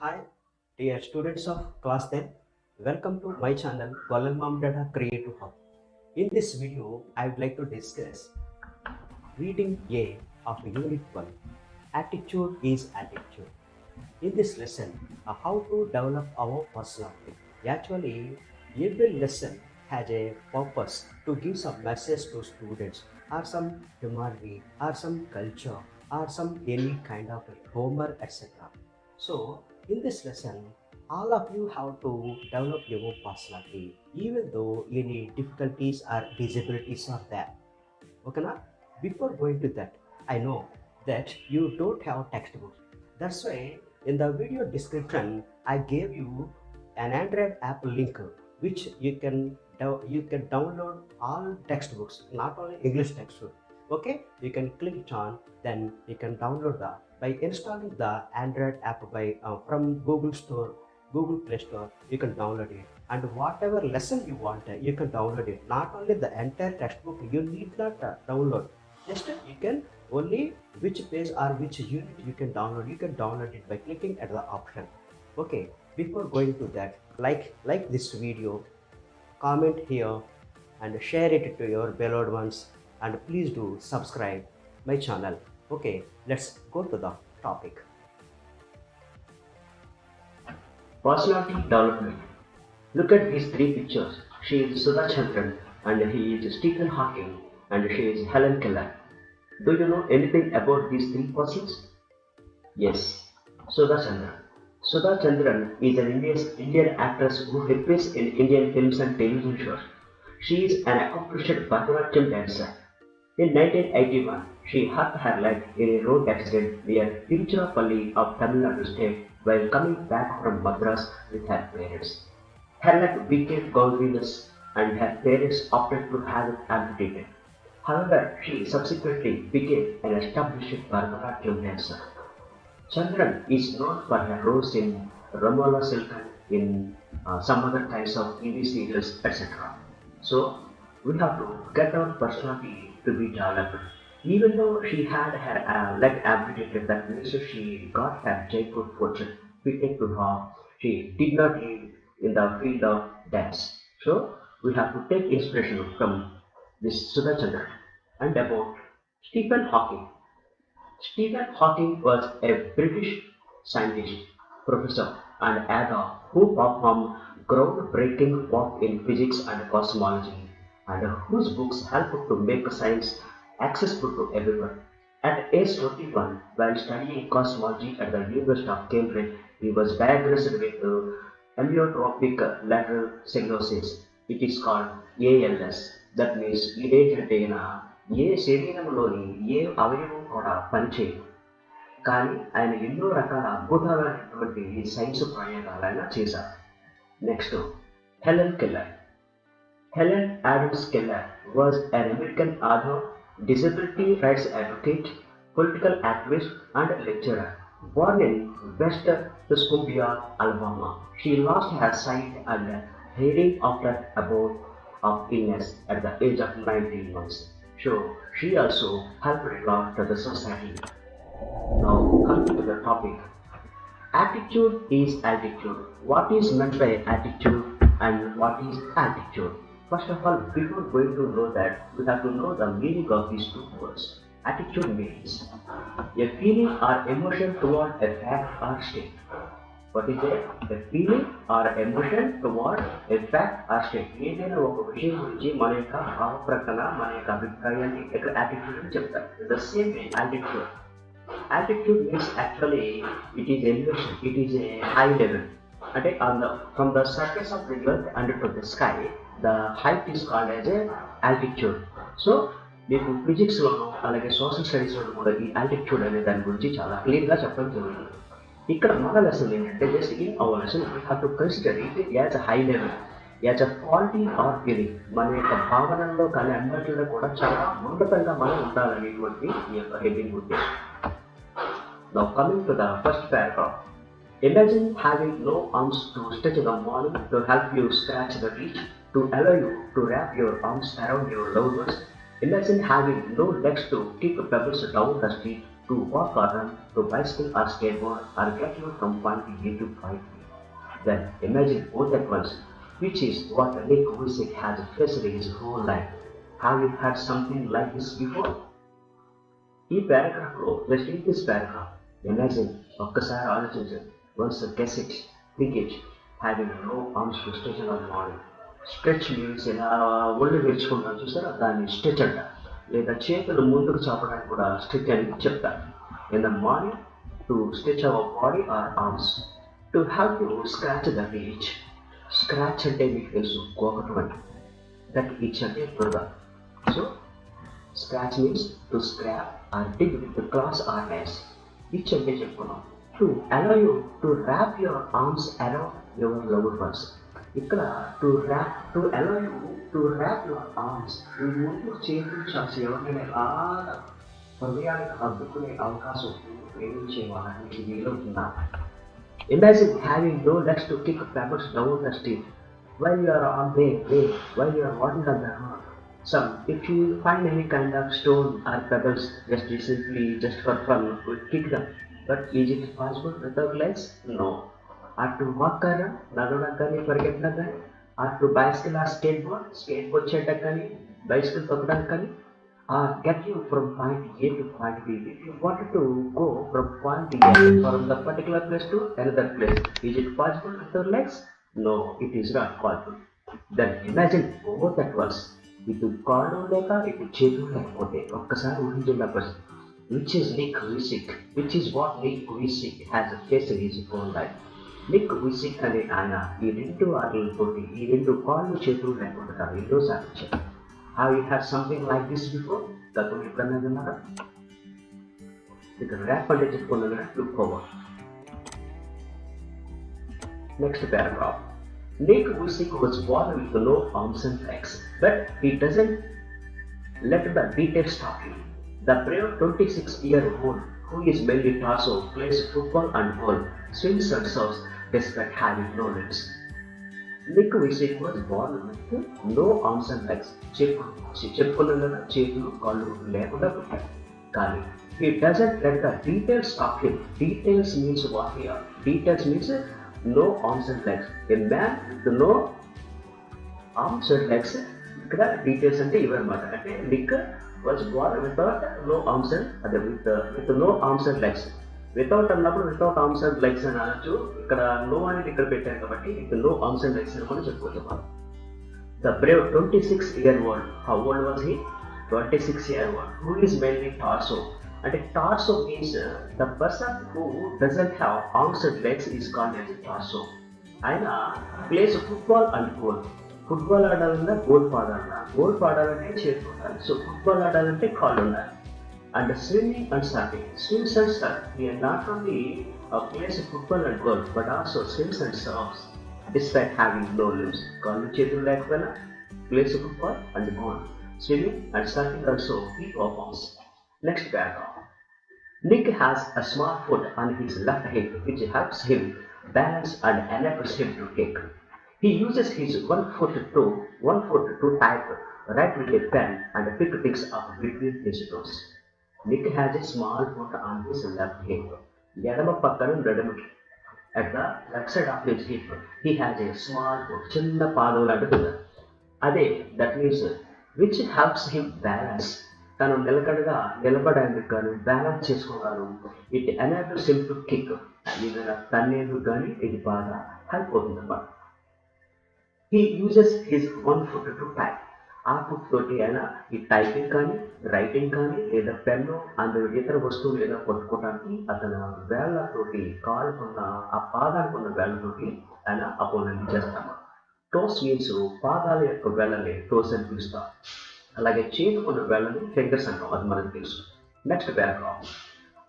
Hi, dear students of class 10. Welcome to my channel, Golalmam Data Creative Hub. In this video, I would like to discuss reading A of Unit 1. Attitude is attitude. In this lesson, how to develop our personality. Actually, every lesson has a purpose to give some message to students or some humanity or some culture or some any kind of humor, etc. So, in this lesson, all of you have to develop your personality, even though any difficulties or disabilities are there. Okay, na? Before going to that, I know that you don't have textbooks. That's why in the video description, I gave you an Android app link which you can download all textbooks, not only English textbook. Okay, you can click it on, then you can download the by installing the Android app by from Google Store, Google Play Store. You can download it, and whatever lesson you want, you can download it. Not only the entire textbook, you need not download. Just you can only which page or which unit you can download. You can download it by clicking at the option. Okay, before going to that, like this video, comment here and share it to your beloved ones, and please do subscribe my channel. Okay, let's go to the topic. Personality development. Look at these three pictures. She is Sudha Chandran and he is Stephen Hawking and she is Helen Keller. Do you know anything about these three persons? Yes, Sudha Chandran. Sudha Chandran is an Indian actress who appears in Indian films and television shows. She is an accomplished Bharatanatyam dancer. In 1981, she hurt her leg in a road accident near Tiruchirappalli of Tamil Nadu state while coming back from Madras with her parents. Her leg became gangrenous and her parents opted to have it amputated. However, she subsequently became an established Bharatanatyam dancer. Chandran is known for her roles in Ramola Silkan in some other kinds of TV serials, etc. So, we have to get our personality to be developed. Even though she had her leg amputated, that means she got her childhood fortune fitted to her. She did not live in the field of dance. So, we have to take inspiration from this Sudha Chandran. And about Stephen Hawking. Stephen Hawking was a British scientist, professor, and author who performed groundbreaking work in physics and cosmology, and whose books helped to make science accessible to everyone. At age 21, while studying cosmology at the University of Cambridge, he was diagnosed with amyotrophic lateral sclerosis. It is called ALS. That means ఇదేంటంటే ఏ శరీరంలోని ఏ అవయవం కూడా పనిచేయదు. కానీ ఆయన ఎన్నో రకాల అద్భుతాలైనటువంటి science ప్రయోగాలు ఆయన చేశారు. Next Helen Keller. Helen Adams Keller was an American author, disability rights advocate, political activist, and lecturer. Born in West Tuscumbia, Alabama, she lost her sight and hearing after a bout of illness at the age of 19 months. So she also helped a lot to the society. Now coming to the topic. Attitude is altitude. What is meant by attitude and what is altitude? First of all, before going to know that, we have to know the meaning of these two words. Attitude means a feeling or emotion toward a fact or state. What is it? A feeling or emotion toward a fact or state. ఏదైనా ఒక విషయం గురించి మన యొక్క భావప్రకటన, మన యొక్క అభిప్రాయాన్ని ఇక్కడ attitude అని చెప్తారు. The same way, altitude. Altitude means actually it is elevation. It is a high level. అంటే from the surface of the earth and to the sky, the height is called as a altitude. So మీకు physics లోను అలాగే social studies లోను కూడా ఈ altitude అనే దాని గురించి చాలా clear గా చెప్పడం జరుగుతుంది. ఇక్కడ మన లెసన్ ఏంటంటే just in our lesson we have to consider it as a high level, as a quality are feeling. మన యొక్క భావనల్లో కానీ అన్నిటిలో కూడా చాలా ఉన్నతంగా మనం ఉండాలనేటువంటి ఈ యొక్క హెడ్డింగ్ ఉద్దేశం. Now coming to the first paragraph. Imagine having no arms to stretch the morning to help you scratch the beach, to allow you to wrap your arms around your loved ones. Imagine having no legs to kick pebbles down the street, to walk or run, to bicycle or skateboard, or get you from point A to point B. Then imagine both at once, which is what Nick Vujicic has faced his whole life. Have you had something like this before? ఈ పారాగ్రాఫ్లో just in this paragraph imagine ఒక్కసారి ఆలోచించండి once guess it think it having no arms to stretch on body stretch means ఇలా ఒళ్ళు విరుచుకుంటాం చూసారా దాన్ని stretch అంట లేదా చేతులు ముందుకు చాపడానికి కూడా స్ట్రెచ్ అని చెప్తారు in the morning to stretch our body or arms to have to scratch the reach scratch అంటే మీకు తెలుసు గోకటం అంటే దట్ ఇచ్ అంటే దురద so scratch means to scrap or dig with the claws or nails. Each and each to allow you to wrap your arms around your lower ones. ఇక్కడ to allow you to wrap your arms ఈ ముందు చేతులు చాచి ఎవరినైనా బాగా హృదయానికి హద్దుకునే అవకాశం ప్రేమించే వాళ్ళకి వీలవుతుందా Imagine having no legs to kick pebbles down the street while you are on the way, while you are walking on the road. If you find any kind of stone or pebbles, just recently, just for fun, kick them. But is it possible without legs? No. Or to walk around, nadadakani, పరిగెత్తడానికి, or to bicycle or skateboard చేయడానికి, bicycle తొక్కడానికి, or get you from point A to point B. If you wanted to go from point A from the particular place to another place, is it possible without legs? No, it is not possible. Then imagine both at once. ఇటు కాళ్ళు లేక ఇటు చేతులు లేకపోతే ఒక్కసారి ఊహించిన పరిస్థితి which is Nick Vujicic which is what Nick Vujicic has face his own life Nick Vujicic అనే ఆయన ఈ రెండు ఆటలతోటి ఈ రెండు కాళ్ళు చేతులు లేకుండా ఎన్నో సాధించారు have you had something like this before గతంలో ఎప్పుడన్నా విన్నారా ఇక్కడ ర్యాప్ అంటే చెప్పుకున్నా look forward next paragraph Nick Vujicic was born with no arms and legs, but he doesn't let the details stop him. The brave 26-year-old, who is mainly torso, plays football and ball, swims and surfs despite having no limbs. Nick Vujicic was born with no arms and legs. చెప్పుకున్న చేతులు కాళ్ళు లేకుండా పుట్టాడు కానీ he doesn't let the details stop him. Details means what here? Details means no arms and legs. A man with no arms and legs ఇక్కడ details అంటే ఇవన్నమాట అంటే Nick was born without no arms and అదే with no arms and legs without అన్నప్పుడు without arms and legs అని అనొచ్చు ఇక్కడ no అనేది ఇక్కడ పెట్టాను కాబట్టి with no arms and legs అని కూడా చెప్పుకోవచ్చు the brave 26-year-old how old was he 26-year-old who is mainly torso అంటే torso means the person who doesn't have arms and legs is called as torso ఆయన plays football and goal football ఆడాలన్నా goal పాడాలంటే చేతులు ఉండాలి so football ఆడాలంటే కాళ్ళు ఉండాలి and swimming and surfing swims and surf we are not only plays football and goal but also swims and surfs despite having no limbs కాళ్ళు చేతులు లేకపోయినా plays football and goal swimming and surfing also he performs Next paragraph. Nick has a small foot on his left hip which helps him balance and enables him to kick. He uses his one foot to type, write with a pen and pick things up between his toes. Nick has a small foot on his left hip. ఎడమ పక్కన నడుముకి at the left side of his hip he has a small foot చిన్న పాదం లాంటిది అదే that means which helps him balance తను నిలకడగా నిలబడేందుకు కానీ బ్యాలెన్స్ చేసుకోగలరు it enables him to kick ఏదైనా తన్నేందుకు కానీ ఇది బాగా హెల్ప్ అవుతుంది అన్నమాట he uses his one foot to type ఆ ఫుట్ తోటి అయినా ఈ టైపింగ్ కానీ రైటింగ్ కానీ లేదా పెన్ను అందులో ఇతర వస్తువులు ఏదో కొట్టుకోవడానికి అతను వేళ్లతోటి కాలుకున్న ఆ పాదాలకున్న వేళ్లతోటి ఆయన ఆ పనులన్నీ చేస్తాము టోస్ మీన్స్ పాదాల యొక్క వేళ్ళని టోస్ అని పిలుస్తాం అలాగే చేతుకున్న వేళ్ళని ఫింగర్స్ అంటాం అది మనకు తెలుసు next paragraph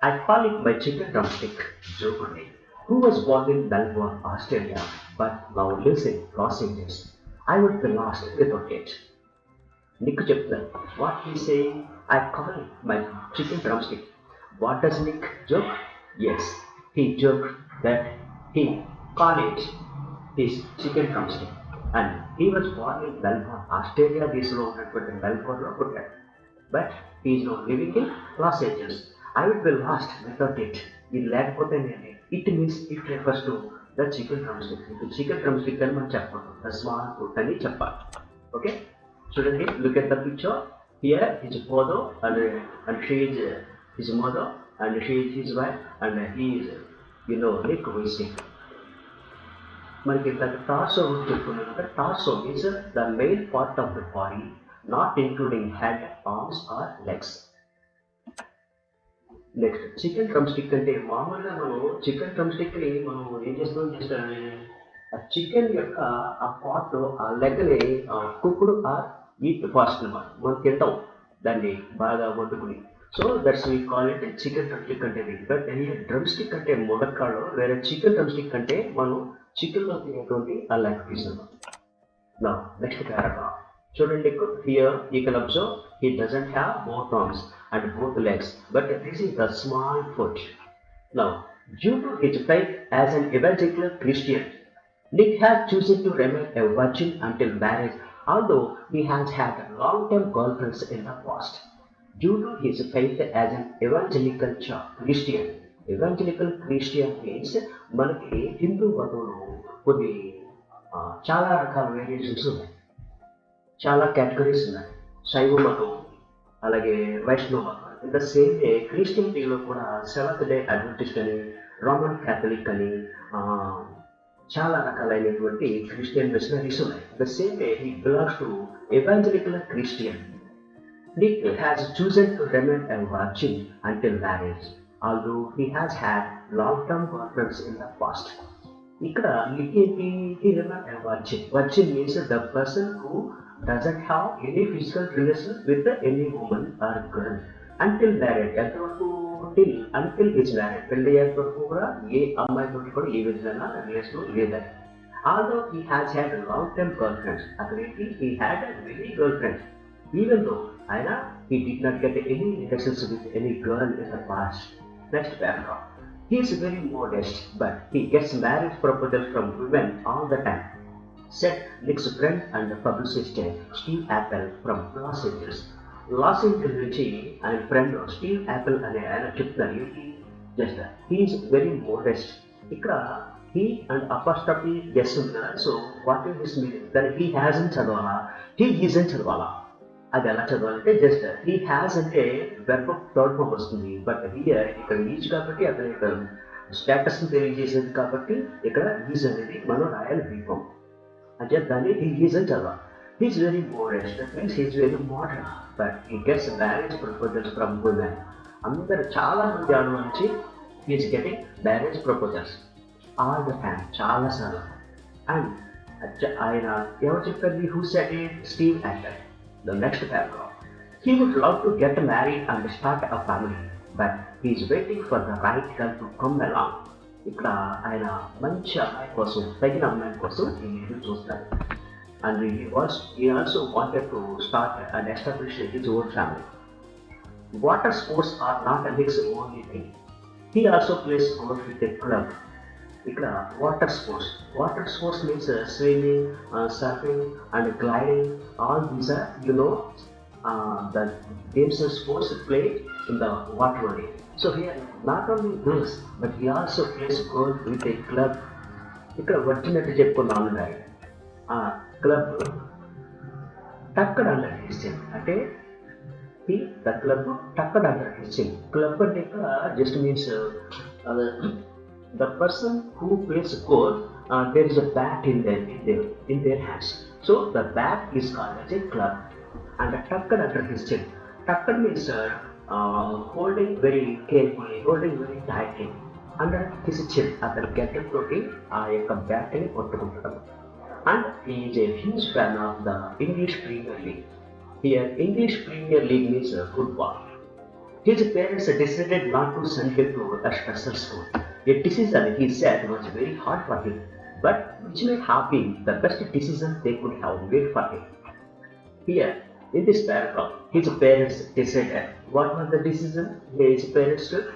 I call it my chicken drumstick జోకుని who was born in Melbourne Australia but now lives in Los Angeles I would be lost without it Nick చెప్తాను what he saying I call it my chicken drumstick what does Nick joke yes he joke that he call it his chicken drumstick and he was born in Melbourne, Australia దేశంలో ఉన్నటువంటి మెల్బోర్న్లో పుట్టాడు but he is now living in Los Angeles I would be lost without it. ఇది లేకపోతే నేనే. It means it refers to the chicken drumstick. ఇది chicken drumstick అని మనం చెప్పకూడదు. The small food అని చెప్పాలి. Okay? చూడండి, look at the picture. Here his father and she is his mother and she is his wife and he is Nick Weising. మనకి ఇందాక torso గురించి చెప్పుకున్నాం కదా. Torso means the main part of the body, not including head, arms or legs. Next chicken drumstick అంటే మామూలుగా మనం chicken drum stick ని మనం ఏం చేస్తాం, ఆ చికెన్ యొక్క ఆ పార్ట్ ఆ లెగ్ని కుక్కుడు ఆర్ ఈట్ ఫాస్ట్ అనమాట. మనం తింటాం దాన్ని బాగా వండుకుని. So that's we call it chicken drumstick అంటే. బట్ డ్రమ్ స్టిక్ అంటే మునక్కాళ్ళు, వేరే చికెన్ డ్రమ్ స్టిక్ అంటే మనం చికెన్లో తినేటువంటి ఆ లెగ్ పీస్ అనమాట. నా నెక్స్ట్ పారాగ్రాఫ్ చూడండి. Here you can observe he doesn't have both arms and both legs, but this is the small foot. Now, due to his faith as an evangelical Christian, Nick has chosen to remain a virgin until marriage, although he has had long-term girlfriends in the past. Due to his faith as an evangelical Christian, evangelical Christian means మనకి హిందూ మతంలో కొన్ని చాలా రకాల variations ఉన్నాయి, చాలా categories ఉన్నాయి. శైవ మతం, అలాగే వైష్ణవ మతం. ఇన్ ద సేమ్ వే క్రిస్టియనిటీలో కూడా సెవెంత్ డే అడ్వెంటిస్ట్ అని, రోమన్ క్యాథలిక్ అని చాలా రకాలైనటువంటి క్రిస్టియన్ మిషనరీస్ ఉన్నాయి. The same way he belongs to evangelical Christian. Nick has chosen to remain a virgin until marriage, although he has had long-term girlfriends in the past. ఇక్కడ Nick he remain a virgin. Virgin means the person who doesn't have any physical relation with any woman or girl until married. ఎంతవరకు? until is married. పెళ్లి అయ్యేంత వరకు కూడా ఏ అమ్మాయితో కూడా ఏ విధంగా relation లేదని. Although he has had long-term girlfriends, actually he had many girlfriends, even though he did not get any relations with any girl in the past. Next paragraph. He is very modest, but he gets marriage proposals from women all the time, said Nick's friend and publicist Steve Apple from Los Angeles. Los Angeles నుంచి ఆయన friend Steve Apple అనే ఆయన చెప్తున్నారు, just he is very modest. ఇక్కడ he and apostrophe guess ఉంది కదా. So what is this meaning? That he hasn't చదవాలా, he isn't చదవాలా? అది ఎలా చదవాలంటే జస్ట్ he has అంటే వెర్బ్ థర్డ్ ఫార్మ్ వస్తుంది. బట్ హియర్ ఇక్కడ ఈజ్ కాబట్టి అతని యొక్క స్టేటస్ని తెలియజేసేది కాబట్టి ఇక్కడ ఈజ్ అనేది మనం రాయాలి బీ ఫార్మ్. అంటే దాన్ని he isn't చదవాలి. He is very modest, that means he is very modern, but he gets marriage proposals from women. అందరు చాలా మంది ఆడ నుంచి he is getting marriage proposals all the time, చాలా సార్లు. అండ్ ఆయన ఎవరు చెప్పారు? who said it? Steve Apple. The next paragraph. He would love to get married and start a family, but he is waiting for the right girl to come along. ఇక్కడ ఆయన మంచి అమ్మాయి కోసం, తగిన అమ్మాయి కోసం ఎదురు చూస్తారు. And he also wanted to start and establish his own family. Water sports are not Nick's only thing. He also plays golf with a club. ఇక్కడ water sports means swimming, surfing and gliding. All these are the games and sports played in the water only. So here not only this, but he also plays golf with a club. ఇక్కడ వచ్చినట్టు చెప్పుకున్నాను గాయ club tucked under hissing అంటే the club tucked under hissing. Club అంటే ఇక్కడ just means the person who plays golf, there is a bat in their hands. So the bat is called as a club. And tucked under his chin. Tucked means holding very carefully, holding very tightly under his chin. Other getting toti aa yokka bat ni pottukuntadu. And he is a huge fan of the English Premier League. Here English Premier League means football. His parents decided not to send him to a special school. A decision he said was very hard for him, but which may have been the best decision they could have made for him. Here, in this paragraph, his parents decided. What was the decision his parents took?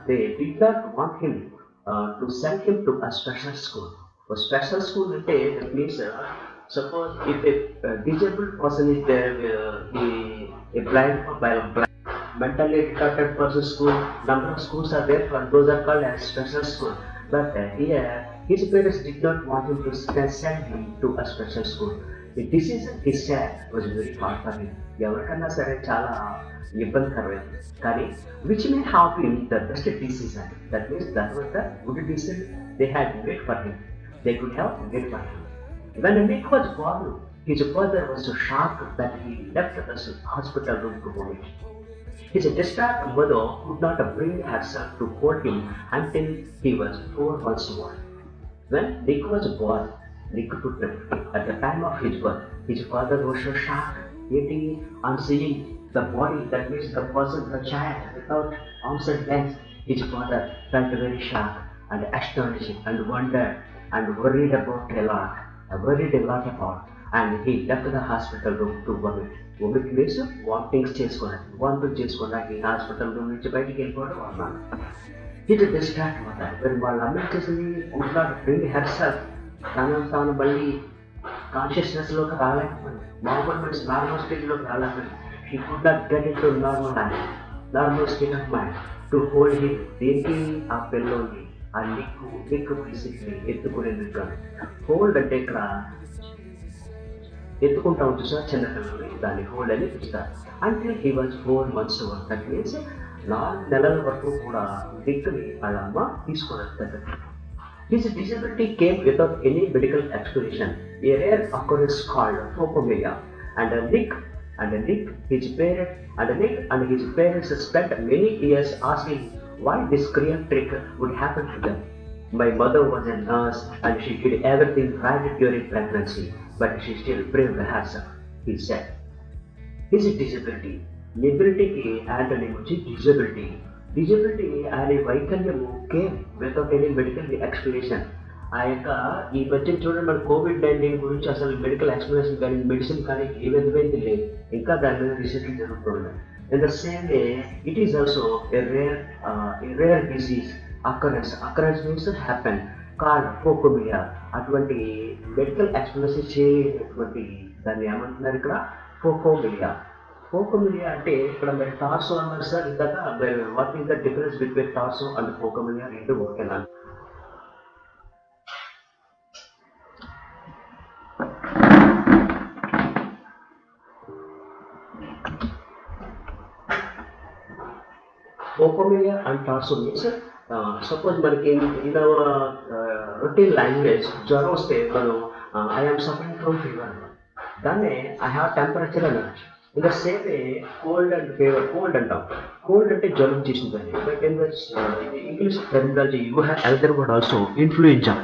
They did not want him to send him to a special school. A special school that means suppose if a disabled person is there, a blind mentally retarded person school. Number of schools are there, and those are called as special school. But here, his parents did not want him to send him to a special school. The decision he said was very hard for him. ఎవరికన్నా సరే చాలా ఇబ్బందికరమైంది కానీ which may have been the best decision. That means that was the good decision they had made for him. They could have made for him. When Nick was born, his father was so shocked that he left the hospital room to vomit. His distraught mother could not bring herself to hold him until he was 4 months old. When Nick was born, Nick took it. At the time of his birth, his father was so shocked, eating and seeing the body, that means the person, the child, without arms and legs. His father felt very shocked and astonished and wondered and worried a lot about, and he left the hospital room to vomit. Vomit means vomitings చేసుకోవడానికి, వాంతులు చేసుకోవడానికి hospital room నుంచి బయటికి వెళ్ళిపోవడం అన్నాను. ఇది distract అవుతారు. మరి వాళ్ళ అమ్మ చేసింది కుడ్ నాట్ బ్రింగ్ హెర్సెల్ఫ్, తాను మళ్ళీ కాన్షియస్నెస్లోకి రాలేకపోయింది, నార్మల్ స్టేజ్లోకి రాలేకపోయింది. She could not get into normal state of mind to hold him. దేనికి ఆ పిల్లోని ఆ నిక్కు బేసిక్లీ ఎత్తుకునేందుకు. హోల్డ్ అంటే ఇక్కడ ఎత్తుకుంటా ఉంటుంది సార్ చిన్నపిల్లల్ని, దాన్ని హోల్డ్ అని పిలుస్తారు. అంటే he was 4 months old. That means 4 నెలల వరకు కూడా నిక్ని వాళ్ళ అమ్మ తీసుకోలేదు. His disability came without any medical explanation, a rare occurrence called phobia. And Nick and his parents spent many years asking why this cruel trick would happen to them. My mother was a nurse and she did everything right during pregnancy, but she still braved herself, he said. His disability, ability and disability. Disability అనే వైకల్యము came without any medical explanation. ఆ యొక్క ఈ మధ్య చూడండి, మన COVID-19 గురించి అసలు మెడికల్ ఎక్స్ప్లెనేషన్ కానీ మెడిసిన్ కానీ ఏ విధమైంది లేదు, ఇంకా దాని మీద రీసెర్చ్ జరుగుతుంది. In the same way it is also a rare disease occurrence means happen called phocomelia. అటువంటి మెడికల్ ఎక్స్ప్లెనేషన్ చేయటువంటి దాన్ని ఏమంటున్నారు ఇక్కడ, ఫోకోమియా. ఫోకోమిలియా అంటే ఇక్కడ మరి టార్సో అన్నారు సార్ ఇందాక. What is the difference between torso and phocomelia? రెండు ఓకేనా? Phocomelia and torso means suppose మనకి ఇన్ రొటీన్ లాంగ్వేజ్ జ్వరం వస్తే మనం I am suffering from fever, దాన్నే ఐ హ్యావ్ టెంపరేచర్ అనొచ్చు. In the same way, cold and fever, cold అంటాం. Cold అంటే జ్వరం చేసిందని. But in English terminology you have another word also, influenza.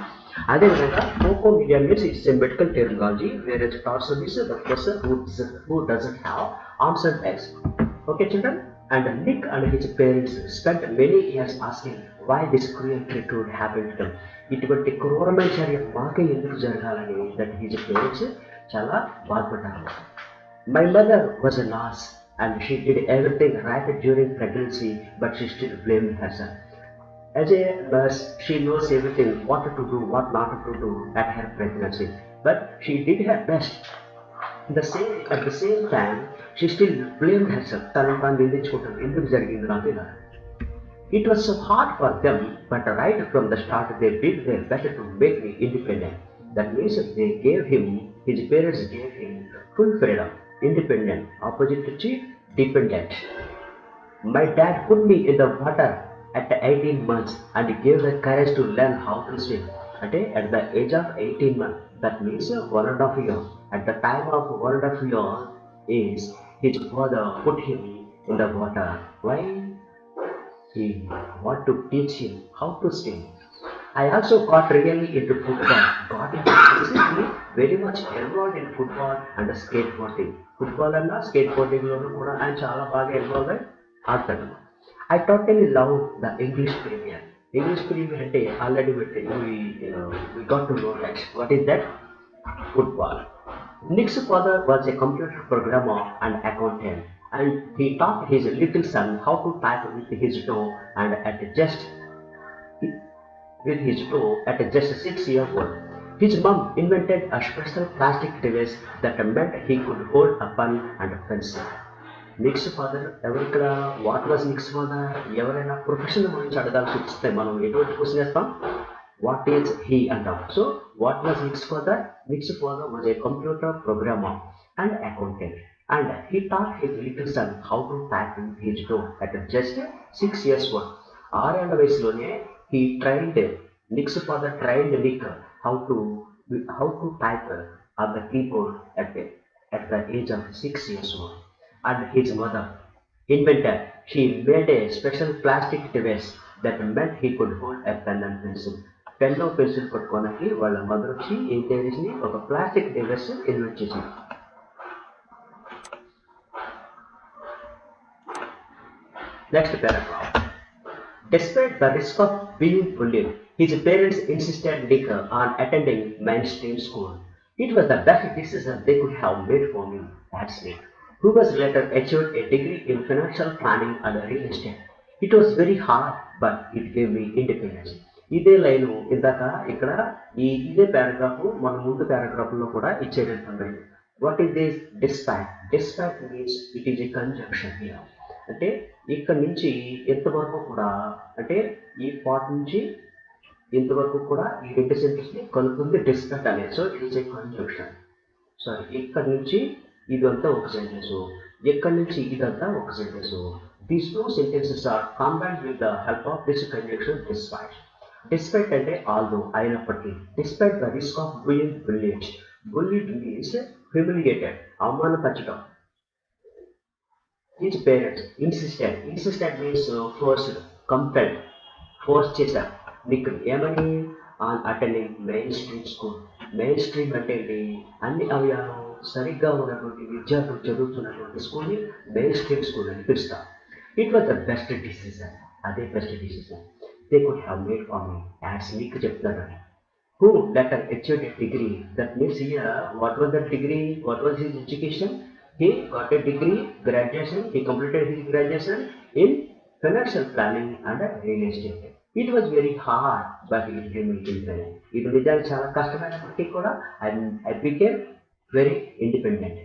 అదేవిధంగా phocomelia means it's a medical terminology, where is torso means the person who doesn't have arms and legs. Okay children? And Nick and his parents spent many years asking why this cruel trick would happen to them. ఇటువంటి క్రూరమైన చర్య మాకే ఎందుకు జరగాలని that his parents చాలా బాధపడ్డారు. My mother was a nurse and she did everything right during pregnancy, but she still blamed herself. As a nurse, she knows everything, what to do, what not to do at her pregnancy, but she did her best. At the same time, she still blamed herself. It was so hard for them, but right from the start, they did their best to make me independent. That means his parents gave him full freedom. Independent, opposite to dependent. My dad put me in the water at 18 months and gave the courage to learn how to swim. At the age of 18 months, that means 1.5 years. At the time of 1.5 years is his father put him in the water. Why? He want to teach him how to swim. I also got really into football. Very much involved in football and skateboarding. Football and skateboarding లోనూ కూడా ఆయన చాలా బాగా involve అయి ఆడతాడు. I totally love the English Premier. English Premier అంటే already we got to know that. What is that? Football. Nick's father was a computer programmer and accountant, and he taught his little son how to type with his toe at just 6 years old. His mom invented a special plastic device that meant he could hold a pen and a pencil. Nick's father ఎవరు ఇక్కడ? What was Nick's father? ఎవరైనా profession గురించి అడగాల్సి వస్తే మనం ఎటువంటి question వేస్తాం? What is he అంటాం. So what was Nick's father? Nick's father was a computer programmer and accountant and he taught his little son how to type in his door at just 6 years old. 6 ఏళ్ల వయసులోనే he trained Nick's father trained Nick how to type on the keyboard at the age of 6 years old. And his mother invented, she made a special plastic device that meant he could hold a pen and pencil. Pen pencil పట్టుకోవడానికి వాళ్ళ mother వచ్చి ఏం చేసి ఒక plastic device invent చేసింది. Next paragraph. Despite the risk of being bullied, his parents insisted Nick on attending mainstream school. It was the best decision they could have made for me, adds Nick, who was later achieved a degree in financial planning and real estate. It was very hard, but it gave me independence. ఇదే line ఇందాక ఇక్కడ ఇదే paragraph మన ముందు పారాగ్రాఫ్లో కూడా ఇచ్చేటట్టుంది. What is this despite? Despite means it is a conjunction here. అంటే ఇక్కడ నుంచి ఎంతవరకు కూడా, అంటే ఈ పార్ట్ నుంచి ఇంతవరకు కూడా ఈ రెండు సెంటెన్స్ని కలుపుతుంది డిస్పాట్ అనేది. So it is a conjunction. Sorry, ఇక్కడ నుంచి ఇదంతా ఒక సెంటెన్స్, ఎక్కడి నుంచి ఇదంతా ఒక sentence. These two sentences are combined with the help of this conjunction despite. Despite అంటే ఆల్దో, అయినప్పటికీ. Despite the risk of being bullied. Bullied means humiliated, అవమానపరచడం. His parents insisted means forced, compelled, force చేశారు నీకు ఏమని? On attending mainstream school. Mainstream అంటే ఏంటి? అన్ని అవయాలు సరిగ్గా ఉన్నటువంటి విద్యార్థులు చదువుతున్నటువంటి స్కూల్ని మెయిన్ స్ట్రీమ్ స్కూల్ అని పిలుస్తారు. It was the best decision. అదే best decision they could have made for me, adds మీకు చెప్తారు. Who later achieved a degree. That means here, what was the degree? What was his education? He got a degree, graduation. He completed his graduation in financial planning and real estate. It was very hard, but it gave me independence. It was చాలా కష్టమైనప్పటికీ కూడా I became very independent.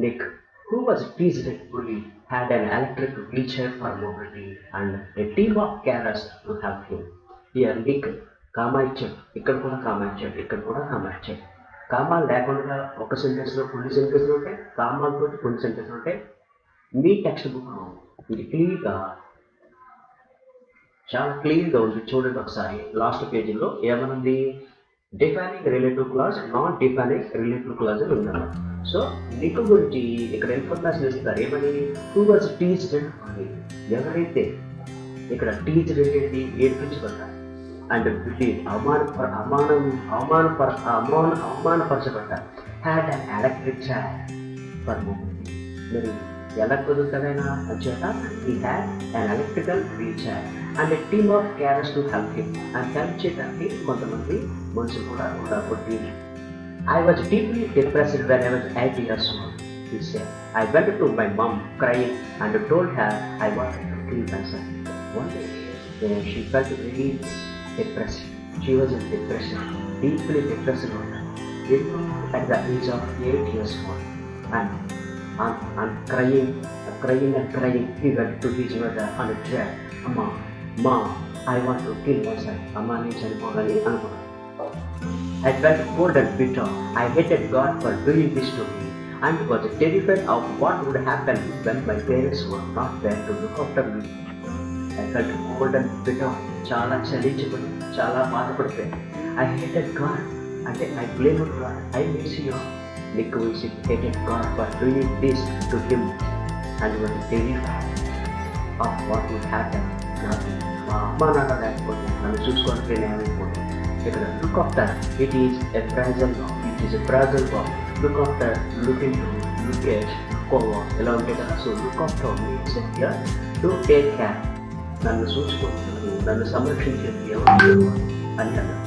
Nick, who was teased and bullied, had an electric wheelchair for mobility and a team of carers to help him. Here, Nick కామాయిచ్చాడు, ఇక్కడ కూడా కామాయిచ్చాడు, ఇక్కడ కూడా కామాయిచ్చాడు. కామాలు లేకుండా ఒక సెంటెన్స్లో కొన్ని సెంటెన్స్లు ఉంటాయి, కామాలతో కొన్ని సెంటెన్స్లు ఉంటాయి. మీ టెక్స్ట్ బుక్లో ఇది చాలా క్లియర్గా ఉంది. చూడండి ఒకసారి లాస్ట్ పేజీలో ఏమనుంది? Defining relative clause, non defining relative clause అని ఉందన్నమాట. సో నీకు గురించి ఇక్కడ ఇన్ఫర్మేషన్ ఇస్తారు. ఏమని? Who was teased and bullied. ఎవరైతే ఇక్కడ టీచ్డ్ ఏంటి? ఏడ్పించబడ్డారు. అండ్ bullied అవమానపరచబడ్డారు. Had an electric chair for moment. మరి ఎలా కుదురుతాడైనా వచ్చేట? He had an electrical wheelchair and a team of carers to help him. And help చేయడానికి కొంతమంది మనుషులు కూడా ఉన్నారు. I was deeply depressed when I was 8 years old, he said. I went to my mom crying and told her I wanted to kill myself. One day, she felt very depressed. She was in depression, deeply depressed at the age of 8 years old. And crying, he went to his mother and said, Mom, I want to kill myself. Amma ni chanipogali anukunnadu. I felt cold and bitter. I hated God for doing this to me and was terrified of what would happen when my parents were not there to look after me. I felt cold and bitter. చాలా చలించిపోయి, చాలా బాధపడిపోయాను. I hated God అంటే I blamed God. I miss you. Nicholas hated God for doing this to him and was terrified of what would happen. మా అమ్మ నాన్న లేకపోతే నన్ను చూసుకోవడానికి నేనైపోతాను. ఇక్కడ look after, it is a phrasal verb. It is a phrasal verb. Look after, looking to, look at, ఎలా ఉంటాయి కదా. So look after means to take care. నన్ను చూసుకుంటున్నాను, నన్ను సంరక్షించేది ఎవరు అని అన్నారు.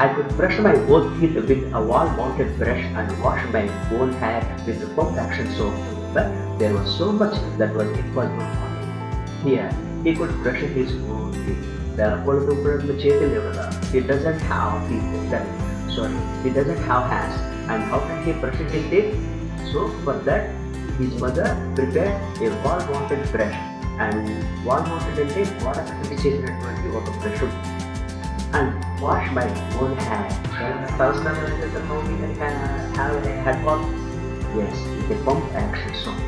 I could brush my own teeth with a wall-mounted brush and wash my own hair with the pump action soap, but there was so much that was impossible for me. Here, he could brush his own teeth. He doesn't have teeth. He doesn't have hands. And how can he brush his teeth? So for that, his mother prepared a wall-mounted brush, and wall-mounted అంటే గోడ కట్టి చేసినటువంటి ఒక brush, and wash my own hair. How we can have a head wash? Yes, it's a pump action song.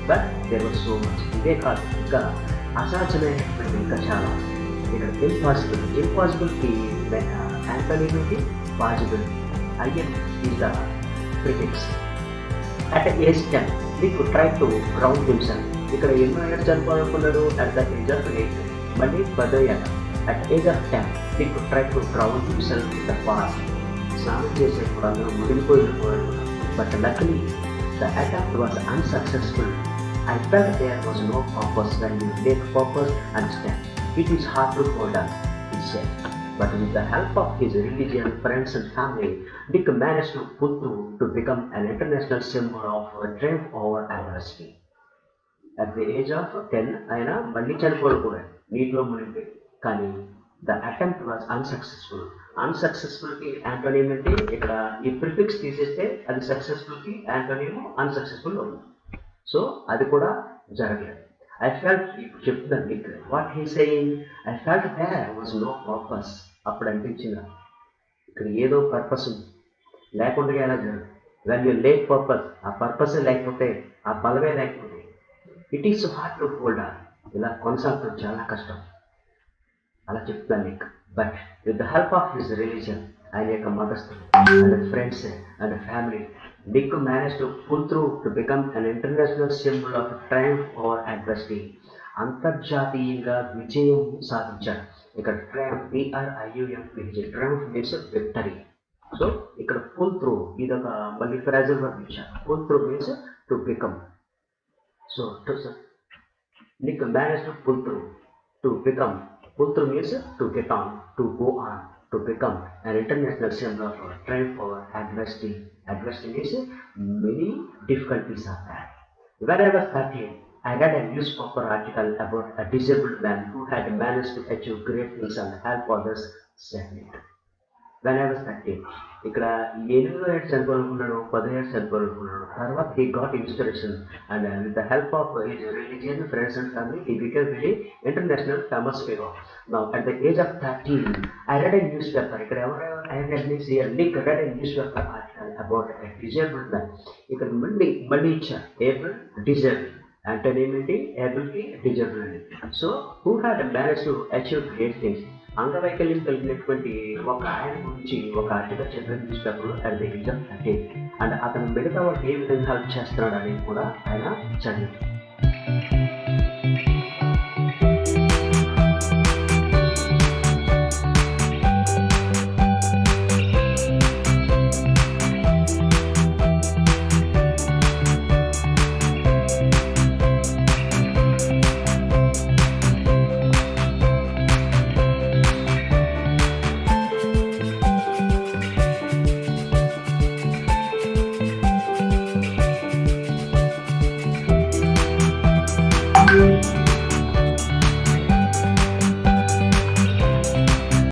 But there was so much. ఇదే కాదు, ఇంకా అసాధ్యమైనటువంటి ఇంకా చాలా. ఇక్కడ ఇంపాసిబుల్కి యాంటోనిమ్కి possible. IN is the prefix. At age 10, Nick tried to drown himself. ఇక్కడ ఎన్నో ఏళ్ళు చనిపోవాలనుకున్నాడు at the age of 8. మళ్ళీ పదయ్యాక at age of 10, Nick tried to drown himself in the past. స్నానం చేసేప్పుడు అందరూ మునిగిపోయిపోయాడు. But luckily, the attempt was unsuccessful. I felt there was no purpose. When you take purpose and stand, it is hard to hold on, he said. But with the help of his religion, friends and family, Dick managed to pull through to become an international symbol of triumph over adversity. At the age of 10, ఆయన మళ్ళీ చనిపోకూడదు, నీటిలో మునిగిపోయి. కానీ the attempt was unsuccessful. అన్సక్సెస్ఫుల్కి antonym అంటే ఇక్కడ ఈ prefix తీసేస్తే అది సక్సెస్ఫుల్కి యాంటోనిమ్ అన్సక్సెస్ఫుల్ ఉంది. సో అది కూడా జరగలేదు. I felt, ఇప్పుడు చెప్తున్నాను మీకు, what he saying, I felt there was no purpose. అప్పుడు అనిపించిందా ఇక్కడ ఏదో పర్పస్ ఉంది, లేకుండా ఎలా జరగదు. వెన్ యూ లేక్ పర్పస్, ఆ పర్పస్ లేకపోతే, ఆ బలమే లేకపోతే, it is hard to hold on, ఇలా కొనసాగడం చాలా కష్టం. అలా చెప్తున్నాను నీకు. But with the help of his religion, ఆయన యొక్క మతస్థులు and friends and family, Dick managed to pull through to become an international symbol of triumph over adversity. అంతర్జాతీయంగా విజయం సాధించాడు. ఇక్కడ triumph, triumph means victory. So ఇక్కడ పుల్ త్రూ ఇదొక మళ్ళీ ఫ్రాజల్ వర్డ్ ఇచ్చారు. Pull through means to become. So Dick managed to pull through to become. Pull through means to get on, to go on, to become an international symbol of triumph over adversity. Adversity means many difficulties are there. When I was 13, I read a newspaper article about a disabled man who had managed to achieve great things and help others, said Nick. When I was 13, ఇక్కడ 8 years చనిపోవాలనుకున్నాడు, 10 years చనిపోవాలనుకున్నాడు. తర్వాత he got inspiration and with the help of his religion, friends and family, he became very international famous figure. Now at the age of 13, I read a newspaper. ఇక్కడ I read this here, Nick read a newspaper article about a disabled man. ఇక్కడ మళ్ళీ ఇచ్చారు, able, disabled. Antonym ఏంటి, able కి disabled అని. So who had managed to achieve great things. అంగవైకల్యం కలిగినటువంటి ఒక ఆయన గురించి ఒక ఆర్టికల్ చెప్పిన న్యూస్ పేపర్లో at the age of 13. And అతను మిగతా వాళ్ళకి ఏ విధంగా హెల్ప్ చేస్తున్నాడు అనేది కూడా ఆయన చదివాడు.